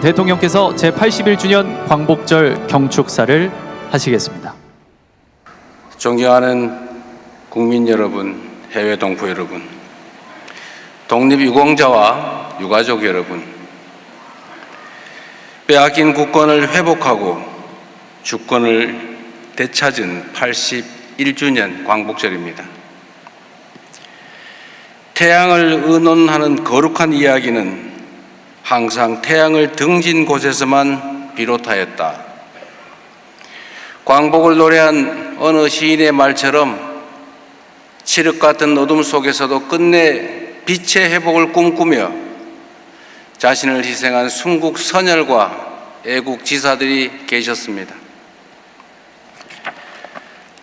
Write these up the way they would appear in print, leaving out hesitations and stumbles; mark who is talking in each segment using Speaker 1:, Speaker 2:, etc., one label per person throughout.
Speaker 1: 대통령께서 제81주년 광복절 경축사를 하시겠습니다.
Speaker 2: 존경하는 국민 여러분, 해외 동포 여러분, 독립유공자와 유가족 여러분, 빼앗긴 국권을 회복하고 주권을 되찾은 81주년 광복절입니다. 태양을 의논하는 거룩한 이야기는 항상 태양을 등진 곳에서만 비롯하였다. 광복을 노래한 어느 시인의 말처럼 칠흑 같은 어둠 속에서도 끝내 빛의 회복을 꿈꾸며 자신을 희생한 순국 선열과 애국 지사들이 계셨습니다.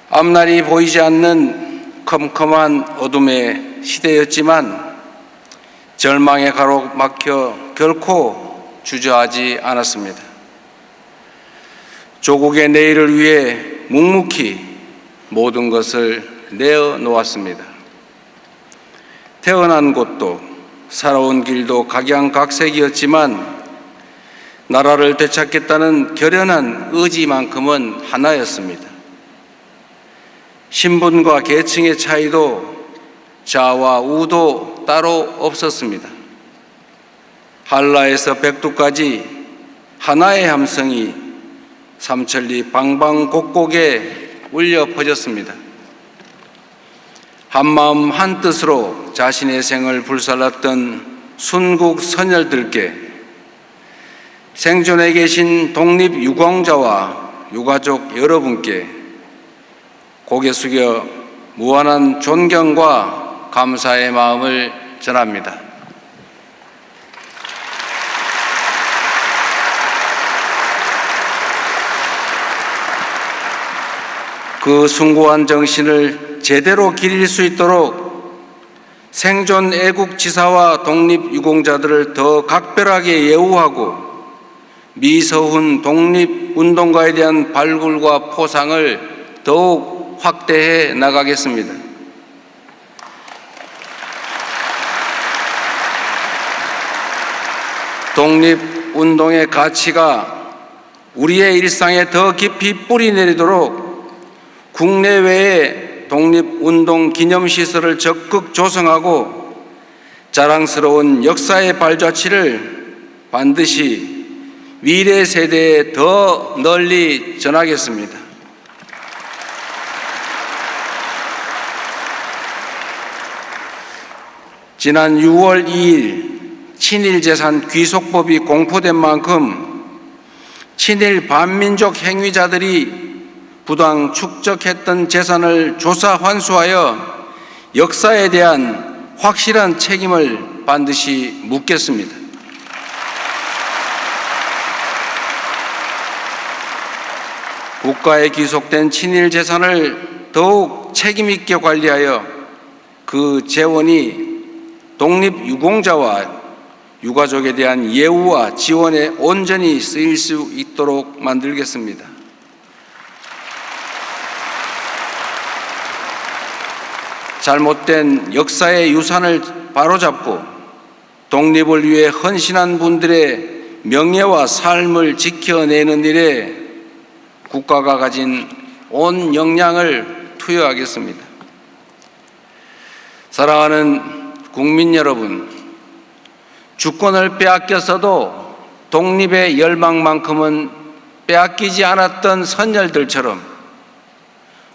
Speaker 2: 앞날이 보이지 않는 컴컴한 어둠의 시대였지만 절망에 가로막혀 결코 주저하지 않았습니다. 조국의 내일을 위해 묵묵히 모든 것을 내어놓았습니다. 태어난 곳도 살아온 길도 각양각색이었지만 나라를 되찾겠다는 결연한 의지만큼은 하나였습니다. 신분과 계층의 차이도 좌와 우도 따로 없었습니다. 한라에서 백두까지 하나의 함성이 삼천리 방방곡곡에 울려 퍼졌습니다. 한마음 한뜻으로 자신의 생을 불살랐던 순국 선열들께 생존해 계신 독립유공자와 유가족 여러분께 고개 숙여 무한한 존경과 감사의 마음을 전합니다. 그 숭고한 정신을 제대로 기릴 수 있도록 생존 애국 지사와 독립유공자들을 더 각별하게 예우하고 미서훈 독립운동가에 대한 발굴과 포상을 더욱 확대해 나가겠습니다. 독립운동의 가치가 우리의 일상에 더 깊이 뿌리 내리도록 국내외에 독립운동 기념시설을 적극 조성하고 자랑스러운 역사의 발자취를 반드시 미래 세대에 더 널리 전하겠습니다. 지난 6월 2일 친일재산 귀속법이 공포된 만큼 친일 반민족 행위자들이 부당 축적했던 재산을 조사 환수하여 역사에 대한 확실한 책임을 반드시 묻겠습니다. 국가에 귀속된 친일 재산을 더욱 책임 있게 관리하여 그 재원이 독립유공자와 유가족에 대한 예우와 지원에 온전히 쓰일 수 있도록 만들겠습니다. 잘못된 역사의 유산을 바로잡고 독립을 위해 헌신한 분들의 명예와 삶을 지켜내는 일에 국가가 가진 온 역량을 투여하겠습니다. 사랑하는 국민 여러분, 주권을 빼앗겼어도 독립의 열망만큼은 빼앗기지 않았던 선열들처럼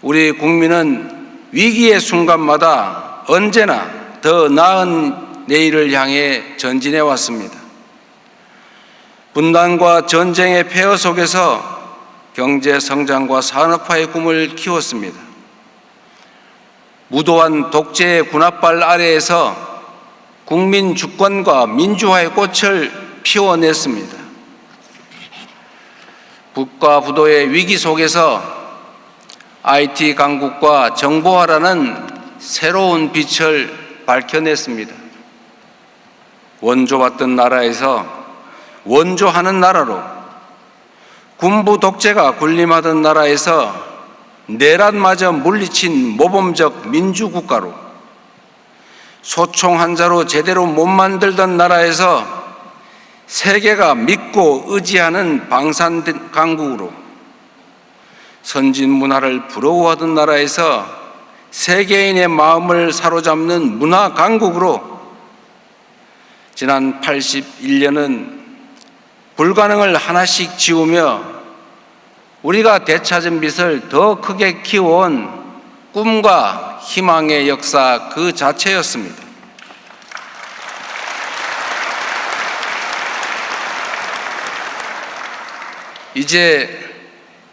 Speaker 2: 우리 국민은 위기의 순간마다 언제나 더 나은 내일을 향해 전진해 왔습니다. 분단과 전쟁의 폐허 속에서 경제 성장과 산업화의 꿈을 키웠습니다. 무도한 독재의 군합발 아래에서 국민 주권과 민주화의 꽃을 피워냈습니다. 북과 부도의 위기 속에서 IT 강국과 정보화라는 새로운 빛을 밝혀냈습니다. 원조받던 나라에서 원조하는 나라로, 군부 독재가 군림하던 나라에서 내란마저 물리친 모범적 민주국가로, 소총 한 자로 제대로 못 만들던 나라에서 세계가 믿고 의지하는 방산 강국으로, 선진 문화를 부러워하던 나라에서 세계인의 마음을 사로잡는 문화 강국으로 지난 81년은 불가능을 하나씩 지우며 우리가 되찾은 빛을 더 크게 키워온 꿈과 희망의 역사 그 자체였습니다. 이제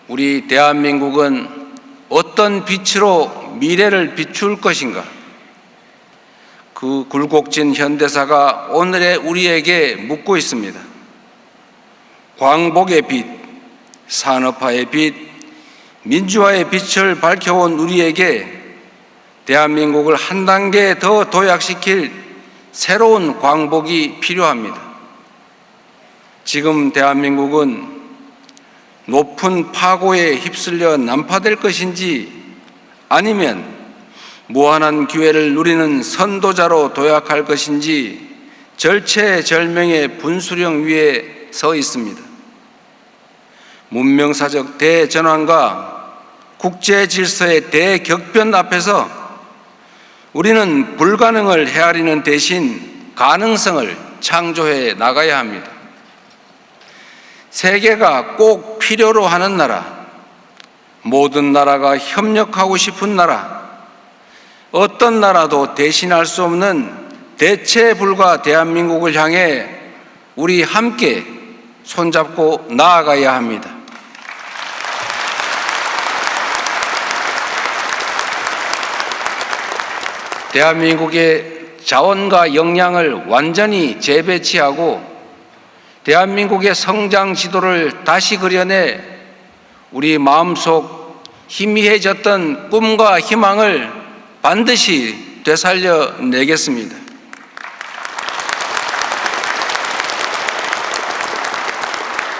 Speaker 2: 우리 대한민국은 어떤 빛으로 미래를 비출 것인가? 그 굴곡진 현대사가 오늘의 우리에게 묻고 있습니다. 광복의 빛, 산업화의 빛, 민주화의 빛을 밝혀온 우리에게 대한민국을 한 단계 더 도약시킬 새로운 광복이 필요합니다. 지금 대한민국은 높은 파고에 휩쓸려 난파될 것인지 아니면 무한한 기회를 누리는 선도자로 도약할 것인지 절체절명의 분수령 위에 서 있습니다. 문명사적 대전환과 국제 질서의 대격변 앞에서 우리는 불가능을 헤아리는 대신 가능성을 창조해 나가야 합니다. 세계가 꼭 필요로 하는 나라, 모든 나라가 협력하고 싶은 나라, 어떤 나라도 대신할 수 없는 대체 불가 대한민국을 향해 우리 함께 손잡고 나아가야 합니다. 대한민국의 자원과 역량을 완전히 재배치하고 대한민국의 성장 지도를 다시 그려내 우리 마음속 희미해졌던 꿈과 희망을 반드시 되살려 내겠습니다.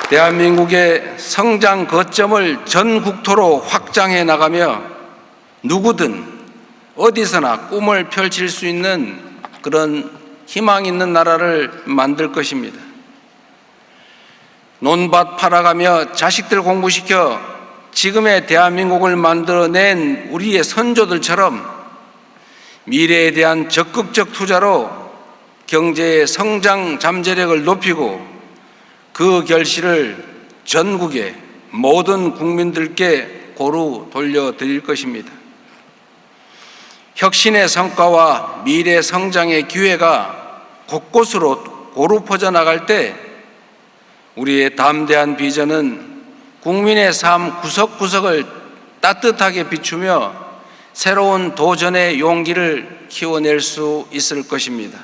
Speaker 2: 대한민국의 성장 거점을 전 국토로 확장해 나가며 누구든 어디서나 꿈을 펼칠 수 있는 그런 희망 있는 나라를 만들 것입니다. 논밭 팔아가며 자식들 공부시켜 지금의 대한민국을 만들어낸 우리의 선조들처럼 미래에 대한 적극적 투자로 경제의 성장 잠재력을 높이고 그 결실을 전국의 모든 국민들께 고루 돌려드릴 것입니다. 혁신의 성과와 미래 성장의 기회가 곳곳으로 고루 퍼져나갈 때 우리의 담대한 비전은 국민의 삶 구석구석을 따뜻하게 비추며 새로운 도전의 용기를 키워낼 수 있을 것입니다.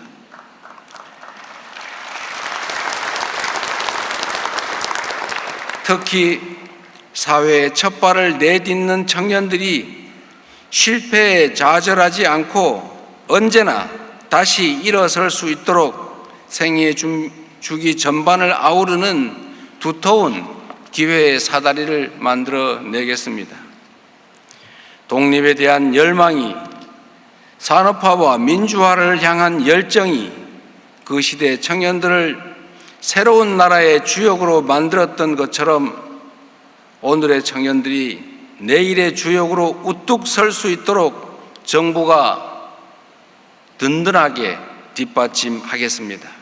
Speaker 2: 특히 사회의 첫 발을 내딛는 청년들이 실패에 좌절하지 않고 언제나 다시 일어설 수 있도록 생애 주기 전반을 아우르는 두터운 기회의 사다리를 만들어 내겠습니다. 독립에 대한 열망이, 산업화와 민주화를 향한 열정이 그 시대 청년들을 새로운 나라의 주역으로 만들었던 것처럼 오늘의 청년들이 내일의 주역으로 우뚝 설 수 있도록 정부가 든든하게 뒷받침하겠습니다.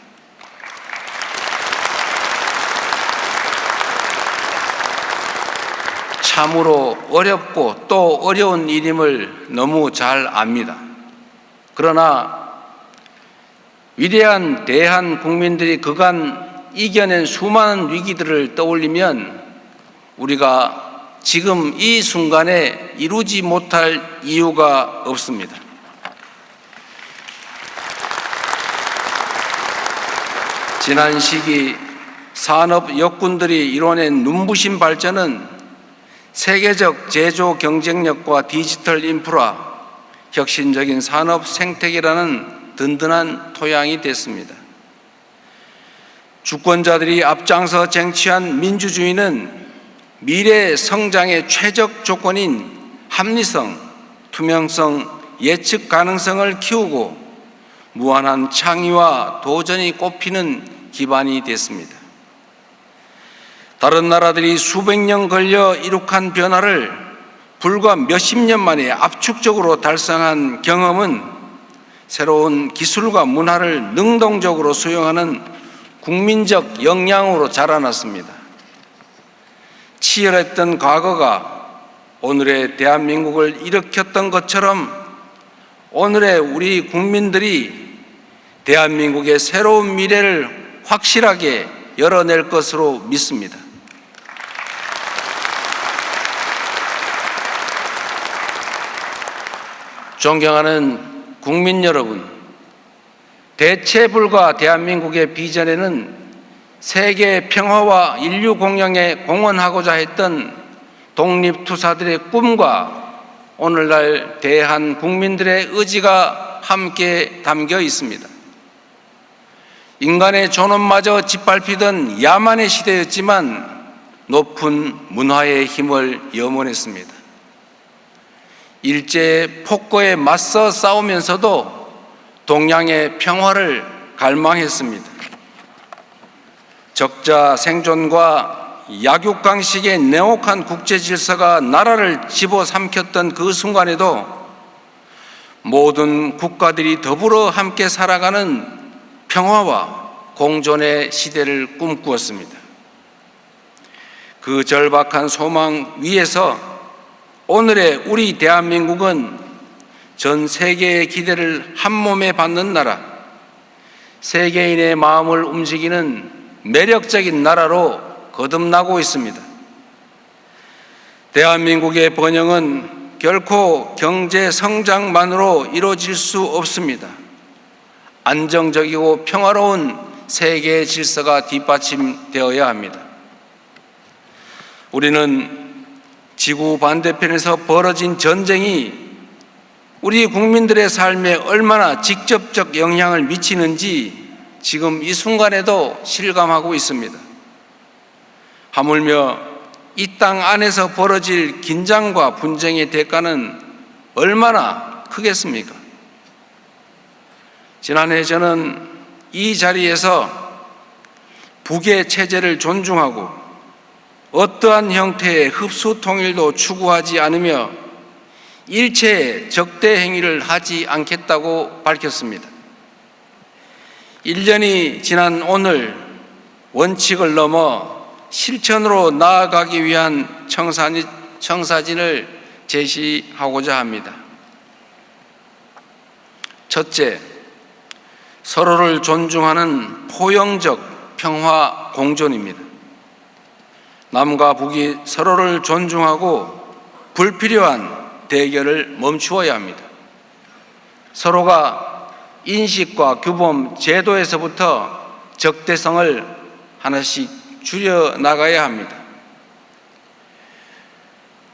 Speaker 2: 참으로 어렵고 또 어려운 일임을 너무 잘 압니다. 그러나 위대한 대한 국민들이 그간 이겨낸 수많은 위기들을 떠올리면 우리가 지금 이 순간에 이루지 못할 이유가 없습니다. 지난 시기 산업 역군들이 이뤄낸 눈부신 발전은 세계적 제조 경쟁력과 디지털 인프라, 혁신적인 산업 생태계라는 든든한 토양이 됐습니다. 주권자들이 앞장서 쟁취한 민주주의는 미래 성장의 최적 조건인 합리성, 투명성, 예측 가능성을 키우고 무한한 창의와 도전이 꽃피는 기반이 됐습니다. 다른 나라들이 수백 년 걸려 이룩한 변화를 불과 몇십 년 만에 압축적으로 달성한 경험은 새로운 기술과 문화를 능동적으로 수용하는 국민적 역량으로 자라났습니다. 치열했던 과거가 오늘의 대한민국을 일으켰던 것처럼 오늘의 우리 국민들이 대한민국의 새로운 미래를 확실하게 열어낼 것으로 믿습니다. 존경하는 국민 여러분, 대체불가 대한민국의 비전에는 세계 평화와 인류 공영에 공헌하고자 했던 독립투사들의 꿈과 오늘날 대한 국민들의 의지가 함께 담겨 있습니다. 인간의 존엄마저 짓밟히던 야만의 시대였지만 높은 문화의 힘을 염원했습니다. 일제의 폭거에 맞서 싸우면서도 동양의 평화를 갈망했습니다. 적자 생존과 약육강식의 냉혹한 국제 질서가 나라를 집어삼켰던 그 순간에도 모든 국가들이 더불어 함께 살아가는 평화와 공존의 시대를 꿈꾸었습니다. 그 절박한 소망 위에서 오늘의 우리 대한민국은 전 세계의 기대를 한 몸에 받는 나라, 세계인의 마음을 움직이는 매력적인 나라로 거듭나고 있습니다. 대한민국의 번영은 결코 경제 성장만으로 이루어질 수 없습니다. 안정적이고 평화로운 세계의 질서가 뒷받침되어야 합니다. 우리는 지구 반대편에서 벌어진 전쟁이 우리 국민들의 삶에 얼마나 직접적 영향을 미치는지 지금 이 순간에도 실감하고 있습니다. 하물며 이 땅 안에서 벌어질 긴장과 분쟁의 대가는 얼마나 크겠습니까? 지난해 저는 이 자리에서 북의 체제를 존중하고 어떠한 형태의 흡수 통일도 추구하지 않으며 일체의 적대 행위를 하지 않겠다고 밝혔습니다. 1년이 지난 오늘 원칙을 넘어 실천으로 나아가기 위한 청사진을 제시하고자 합니다. 첫째, 서로를 존중하는 포용적 평화 공존입니다. 남과 북이 서로를 존중하고 불필요한 대결을 멈추어야 합니다. 서로가 인식과 규범, 제도에서부터 적대성을 하나씩 줄여나가야 합니다.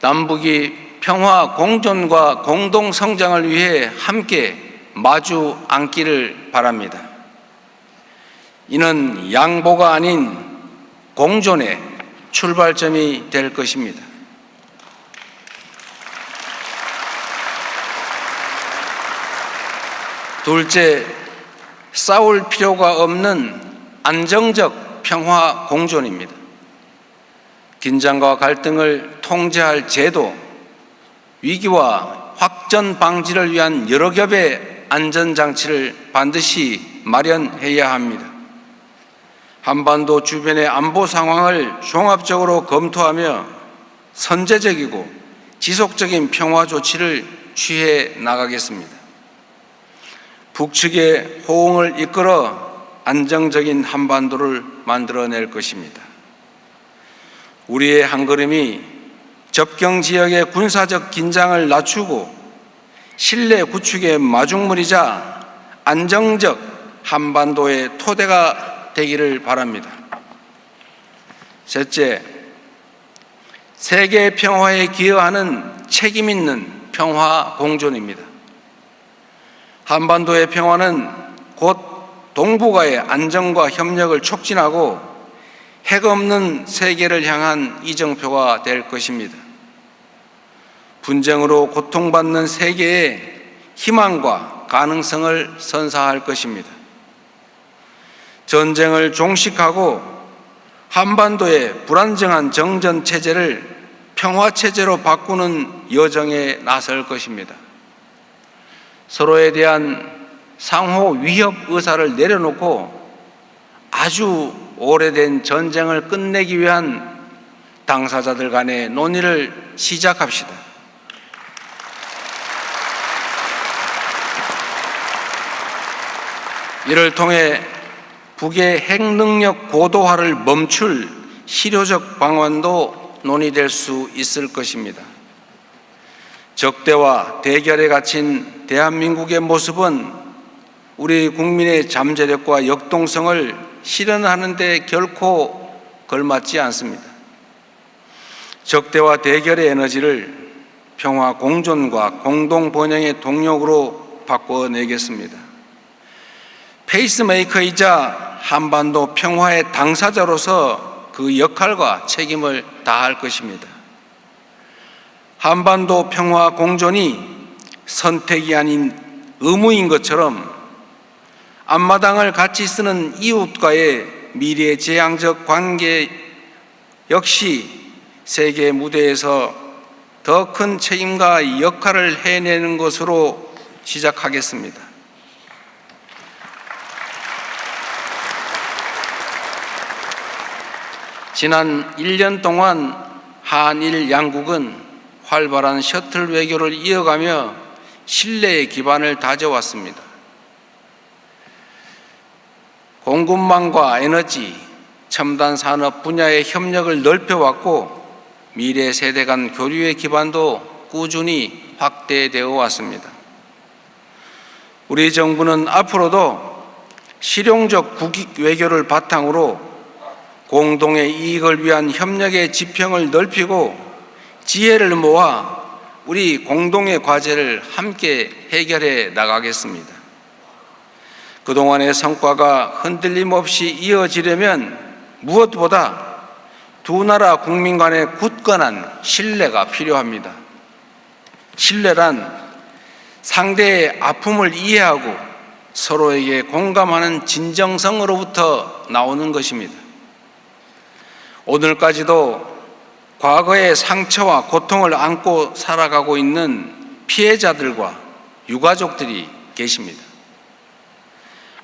Speaker 2: 남북이 평화 공존과 공동 성장을 위해 함께 마주 앉기를 바랍니다. 이는 양보가 아닌 공존의 출발점이 될 것입니다. 둘째, 싸울 필요가 없는 안정적 평화 공존입니다. 긴장과 갈등을 통제할 제도, 위기와 확전 방지를 위한 여러 겹의 안전장치를 반드시 마련해야 합니다. 한반도 주변의 안보 상황을 종합적으로 검토하며 선제적이고 지속적인 평화 조치를 취해 나가겠습니다. 북측의 호응을 이끌어 안정적인 한반도를 만들어낼 것입니다. 우리의 한걸음이 접경 지역의 군사적 긴장을 낮추고 신뢰 구축의 마중물이자 안정적 한반도의 토대가 되기를 바랍니다. 셋째, 세계 평화에 기여하는 책임 있는 평화 공존입니다. 한반도의 평화는 곧 동북아의 안정과 협력을 촉진하고 핵 없는 세계를 향한 이정표가 될 것입니다. 분쟁으로 고통받는 세계에 희망과 가능성을 선사할 것입니다. 전쟁을 종식하고 한반도의 불안정한 정전 체제를 평화 체제로 바꾸는 여정에 나설 것입니다. 서로에 대한 상호 위협 의사를 내려놓고 아주 오래된 전쟁을 끝내기 위한 당사자들 간의 논의를 시작합시다. 이를 통해 북의 핵능력 고도화를 멈출 실효적 방안도 논의될 수 있을 것입니다. 적대와 대결에 갇힌 대한민국의 모습은 우리 국민의 잠재력과 역동성을 실현하는 데 결코 걸맞지 않습니다. 적대와 대결의 에너지를 평화 공존과 공동 번영의 동력으로 바꿔내겠습니다. 페이스메이커이자 한반도 평화의 당사자로서 그 역할과 책임을 다할 것입니다. 한반도 평화 공존이 선택이 아닌 의무인 것처럼 앞마당을 같이 쓰는 이웃과의 미래지향적 관계 역시 세계 무대에서 더 큰 책임과 역할을 해내는 것으로 시작하겠습니다. 지난 1년 동안 한일 양국은 활발한 셔틀 외교를 이어가며 신뢰의 기반을 다져왔습니다. 공급망과 에너지, 첨단 산업 분야의 협력을 넓혀왔고 미래 세대 간 교류의 기반도 꾸준히 확대되어 왔습니다. 우리 정부는 앞으로도 실용적 국익 외교를 바탕으로 공동의 이익을 위한 협력의 지평을 넓히고 지혜를 모아 우리 공동의 과제를 함께 해결해 나가겠습니다. 그동안의 성과가 흔들림 없이 이어지려면 무엇보다 두 나라 국민 간의 굳건한 신뢰가 필요합니다. 신뢰란 상대의 아픔을 이해하고 서로에게 공감하는 진정성으로부터 나오는 것입니다. 오늘까지도 과거의 상처와 고통을 안고 살아가고 있는 피해자들과 유가족들이 계십니다.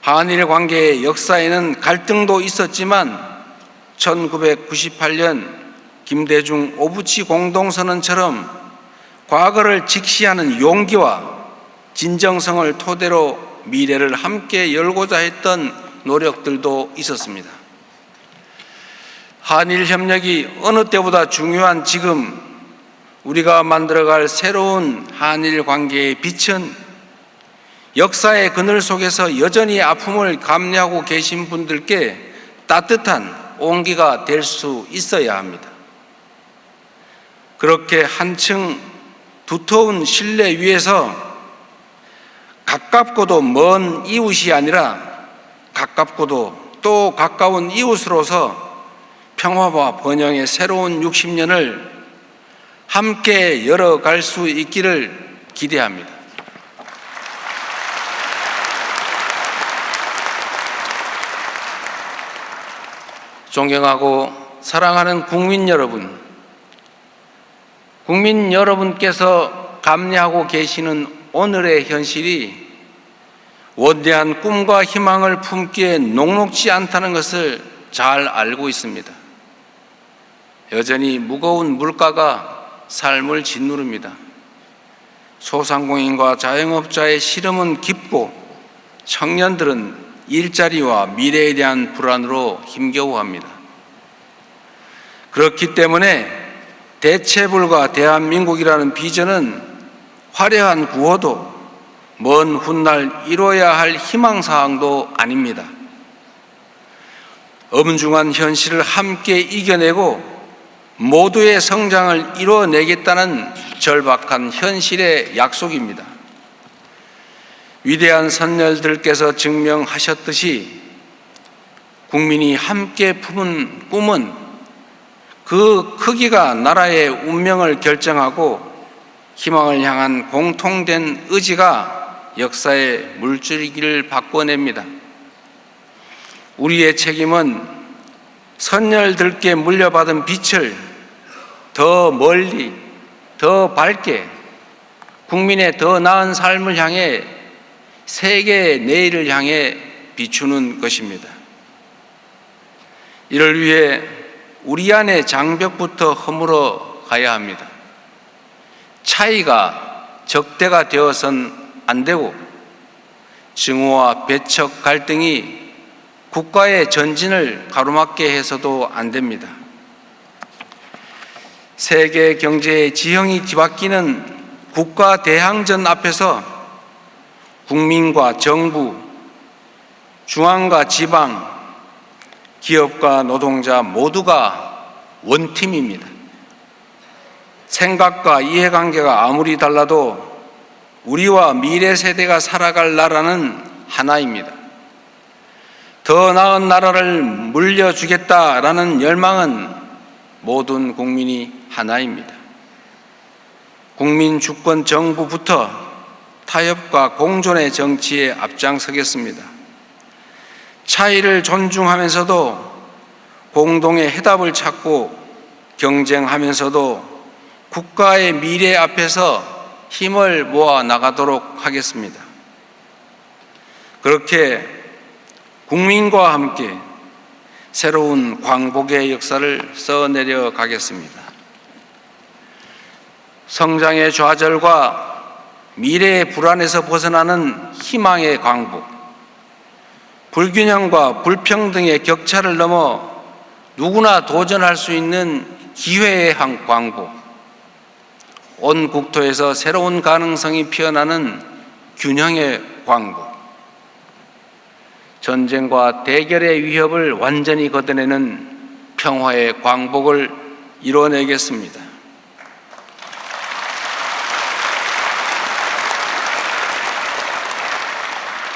Speaker 2: 한일 관계의 역사에는 갈등도 있었지만 1998년 김대중 오부치 공동선언처럼 과거를 직시하는 용기와 진정성을 토대로 미래를 함께 열고자 했던 노력들도 있었습니다. 한일 협력이 어느 때보다 중요한 지금 우리가 만들어갈 새로운 한일 관계의 빛은 역사의 그늘 속에서 여전히 아픔을 감내하고 계신 분들께 따뜻한 온기가 될 수 있어야 합니다. 그렇게 한층 두터운 신뢰 위에서 가깝고도 먼 이웃이 아니라 가깝고도 또 가까운 이웃으로서 평화와 번영의 새로운 60년을 함께 열어갈 수 있기를 기대합니다. 존경하고 사랑하는 국민 여러분께서 감내하고 계시는 오늘의 현실이 원대한 꿈과 희망을 품기에 녹록지 않다는 것을 잘 알고 있습니다. 여전히 무거운 물가가 삶을 짓누릅니다. 소상공인과 자영업자의 시름은 깊고 청년들은 일자리와 미래에 대한 불안으로 힘겨워합니다. 그렇기 때문에 대체불가 대한민국이라는 비전은 화려한 구호도 먼 훗날 이뤄야 할 희망사항도 아닙니다. 엄중한 현실을 함께 이겨내고 모두의 성장을 이뤄내겠다는 절박한 현실의 약속입니다. 위대한 선열들께서 증명하셨듯이 국민이 함께 품은 꿈은 그 크기가 나라의 운명을 결정하고 희망을 향한 공통된 의지가 역사의 물줄기를 바꿔냅니다. 우리의 책임은 선열들께 물려받은 빛을 더 멀리, 더 밝게 국민의 더 나은 삶을 향해 세계의 내일을 향해 비추는 것입니다. 이를 위해 우리 안의 장벽부터 허물어 가야 합니다. 차이가 적대가 되어선 안 되고 증오와 배척 갈등이 국가의 전진을 가로막게 해서도 안 됩니다. 세계 경제의 지형이 뒤바뀌는 국가 대항전 앞에서 국민과 정부, 중앙과 지방, 기업과 노동자 모두가 원팀입니다. 생각과 이해관계가 아무리 달라도 우리와 미래 세대가 살아갈 나라는 하나입니다. 더 나은 나라를 물려주겠다라는 열망은 모든 국민이 하나입니다. 국민 주권 정부부터 타협과 공존의 정치에 앞장서겠습니다. 차이를 존중하면서도 공동의 해답을 찾고 경쟁하면서도 국가의 미래 앞에서 힘을 모아 나가도록 하겠습니다. 그렇게 국민과 함께 새로운 광복의 역사를 써내려 가겠습니다. 성장의 좌절과 미래의 불안에서 벗어나는 희망의 광복, 불균형과 불평등의 격차를 넘어 누구나 도전할 수 있는 기회의 광복, 온 국토에서 새로운 가능성이 피어나는 균형의 광복, 전쟁과 대결의 위협을 완전히 걷어내는 평화의 광복을 이뤄내겠습니다.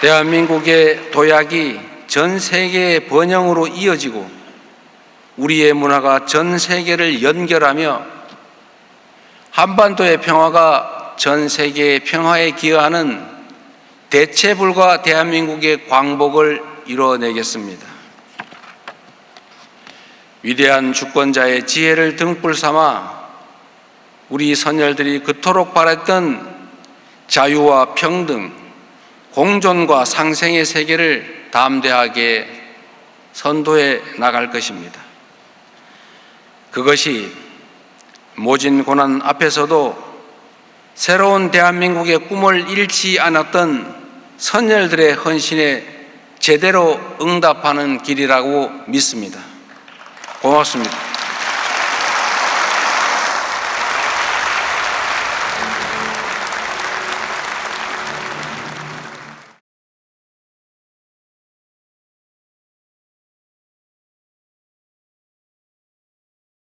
Speaker 2: 대한민국의 도약이 전 세계의 번영으로 이어지고 우리의 문화가 전 세계를 연결하며 한반도의 평화가 전 세계의 평화에 기여하는 대체불가 대한민국의 광복을 이뤄내겠습니다. 위대한 주권자의 지혜를 등불 삼아 우리 선열들이 그토록 바랬던 자유와 평등, 공존과 상생의 세계를 담대하게 선도해 나갈 것입니다. 그것이 모진 고난 앞에서도 새로운 대한민국의 꿈을 잃지 않았던 선열들의 헌신에 제대로 응답하는 길이라고 믿습니다. 고맙습니다.